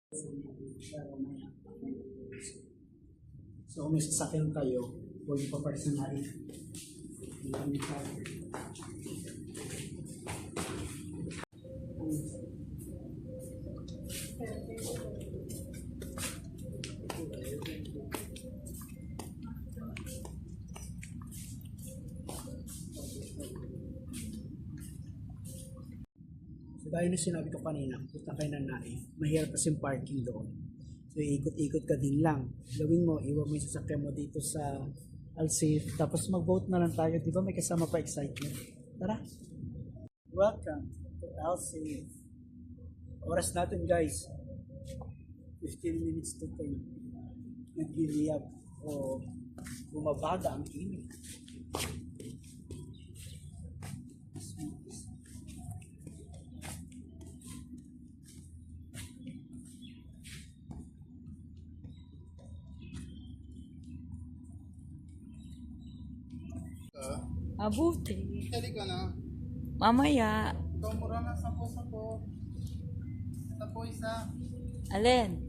So kung may sasakyan kayo, huwag pa personal. So dahil na sinabi ko kanina, punta kayo ng Nae, mahirap kasi yung parking doon. So ikot-ikot ka din lang. Gawin mo, iwan mo yung sasakyan mo dito sa Alsafe, tapos mag-vote na lang tayo. Di ba may kasama pa excitement? Tara! Welcome to Alsafe. Oras natin guys, 15 minutes to 10. Nag-giliyab o bumabaga ang init. Mabuti. Dali ka na. Mamaya. Ikaw mura na sapo-sapo. Sapo isa. Alin?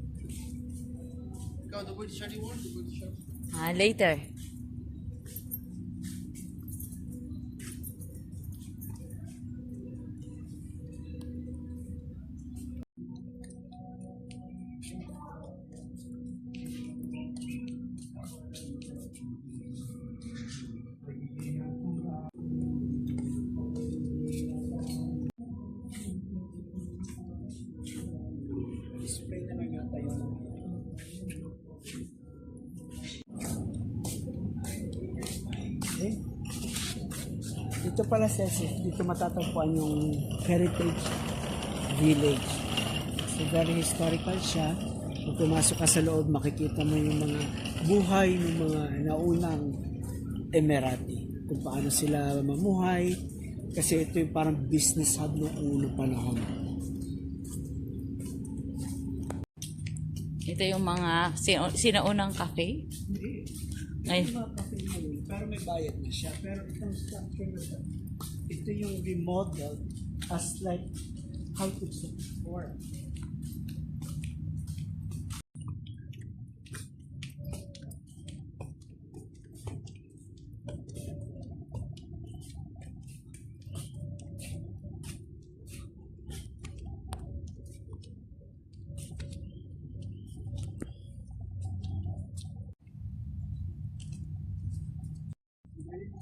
Ikaw, double t-shirt yung word, double t-shirt. Later. Spray na lang yata yung okay. Dito pala sa dito matatagpuan yung Heritage Village. So very historical siya. Kung pumasok ka sa loob, makikita mo yung mga buhay ng mga naunang Emirati. Kung paano sila mamuhay. Kasi ito yung parang business hub noong unang panahon. Ito yung mga sinaunang cafe. Ay. Pero may bayad na siya. Pero itong structure na ito yung remodeled as like how to say before.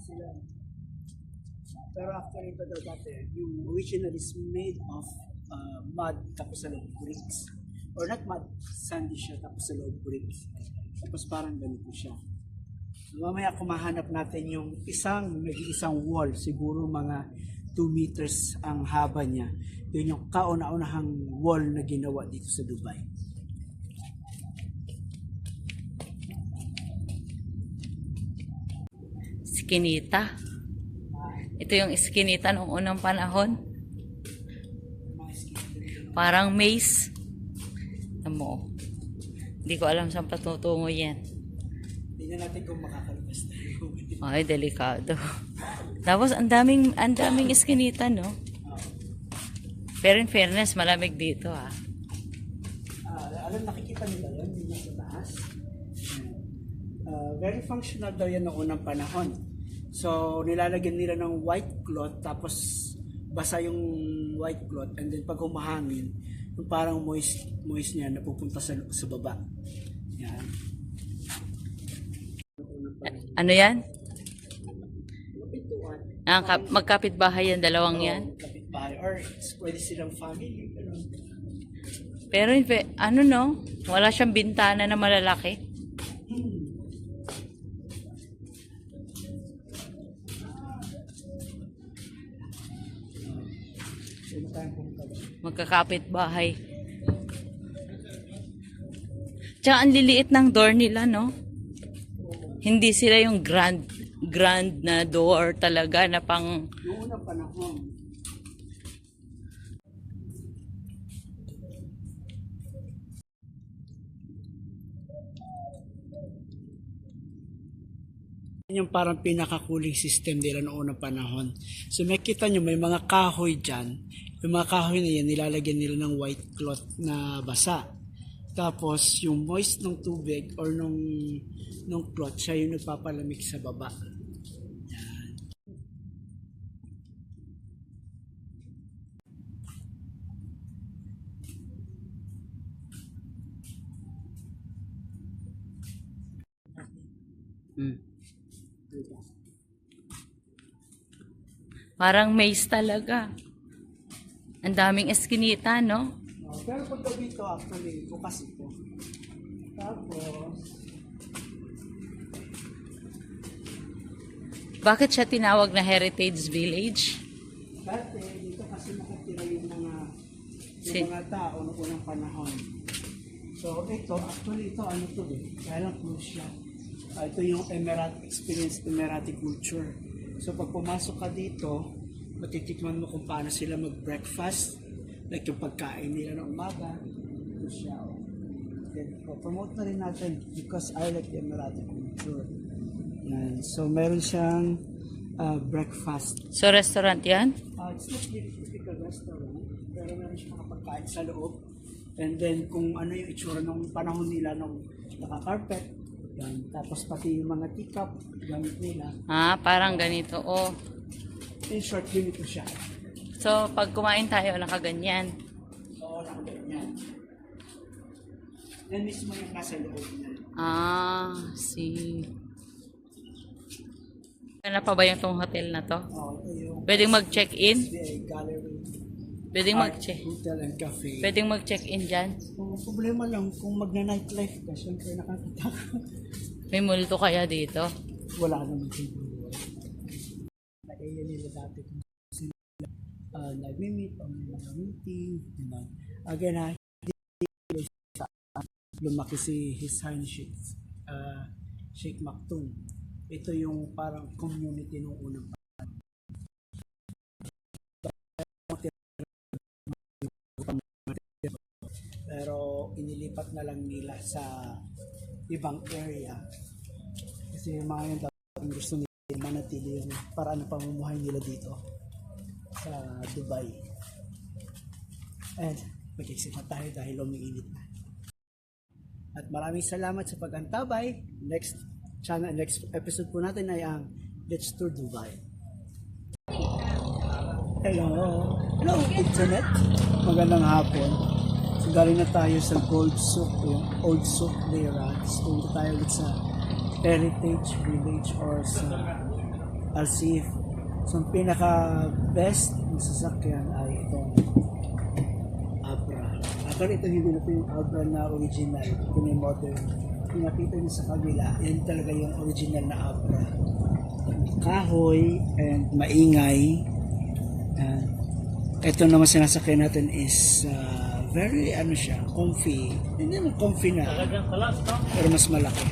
Sila. Pero after ito daw dati, yung original is made of mud tapos sa loob bricks. Or not mud, sandy siya tapos sa loob bricks. Tapos parang ganito siya. So, mamaya kumahanap natin yung nag-iisang wall, siguro mga 2 meters ang haba niya. Yun yung kauna-unahang wall na ginawa dito sa Dubai. Skinita. Ito yung skinita noong unang panahon. Parang maze. Mo. Hindi ko alam saan patutungo yan. Tingnan natin kung makakalabas tayo. Ay, delikado. Tapos ang daming skinita, no? Pero in fairness, malamig dito, ha. Alam, nakikita nila yun, yung nasa taas. Very functional daw yan noong unang panahon. So, nilalagyan nila ng white cloth, tapos basa yung white cloth, and then pag humahangin, yung parang moist niya napupunta sa baba. Yan. Ano yan? Magkapit-bahay yan, dalawang yan. Kapitbahay, or pwede silang family. Pero ano no? Wala siyang bintana na malalaki. Magkakapit bahay. Tsaka ang liliit ng door nila, no? Hindi sila yung grand na door talaga na pang... Noong unang panahon. Yung parang pinaka-cooling system nila noong unang panahon. So makita nyo may mga kahoy dyan. Yung mga kahoy na yan, nilalagyan nila ng white cloth na basa. Tapos yung moist ng tubig or nung cloth, siya yung nagpapalamig sa baba. Mm. Diba? Parang maze talaga. Ang daming eskinita, no? Pero pagka dito, actually, bukas ito. Tapos, Bakit siya tinawag na Heritage Village? dati, dito kasi nakatira yung Si- mga tao noong unang panahon. So, ito, actually, ito, ano to eh? Kaya lang cruise siya. Ito yung Emirati culture. So, pag pumasok ka dito, matitikman mo kung paano sila mag-breakfast. Like yung pagkain nila ng umaga. Ito siya. Then, promote na rin natin because I like the Emirati culture. Yan. So, meron siyang breakfast. So, restaurant yan? It's not really typical restaurant, pero meron siyang mga pagkain sa loob. And then, kung ano yung itsura ng panahon nila nung naka-carpet, yan. Tapos pati yung mga teacup, gamit nila. Ah, parang ganito. Oh. In short, ganito siya. So, pag kumain tayo, nakaganyan. Oo, nakaganyan. Yan mismo yung nasa loob niya. Ah, see. Ano pa ba yung tong hotel na to? Oo, ito yung Pwedeng mag-check-in? SBA Gallery. Pwedeng Art, mag-check. Hotel and Cafe. Pwedeng mag-check-in dyan? Kung problema lang, kung magna-nightlife ka, syempre nakakita ka. May multo kaya dito? Wala naman siguro. Nag-aya nila dati kung sila nag-meet o may mga meeting. Diba? Again ha, hindi sa lumaki si His Highness Sheikh Maktoum. Ito yung parang community nung unang pero inilipat na lang nila sa ibang area kasi yung mga yung dapat gusto nila manatili yung paraan ng pamumuhay nila dito sa Dubai. And mag-exit na tayo dahil umiinit na. At maraming salamat sa pag-antabay. Next episode po natin ay ang Let's Tour Dubai. Hello internet. Magandang hapon. So galing na tayo sa Gold Souk, yung Old Souk Lira. So punta tayo ulit sa Heritage Village or sa Al-Sif. So ang pinaka-best na sasakyan ay itong Abra. Actually ito hindi na ito yung Abra na original. Ito na yung modern. Pinakita nyo sa kabila, yan talaga yung original na Abra. Kahoy and maingay. Ito naman sinasakyan natin is very siya, comfy. Hindi naman comfy na. Pero mas malaki.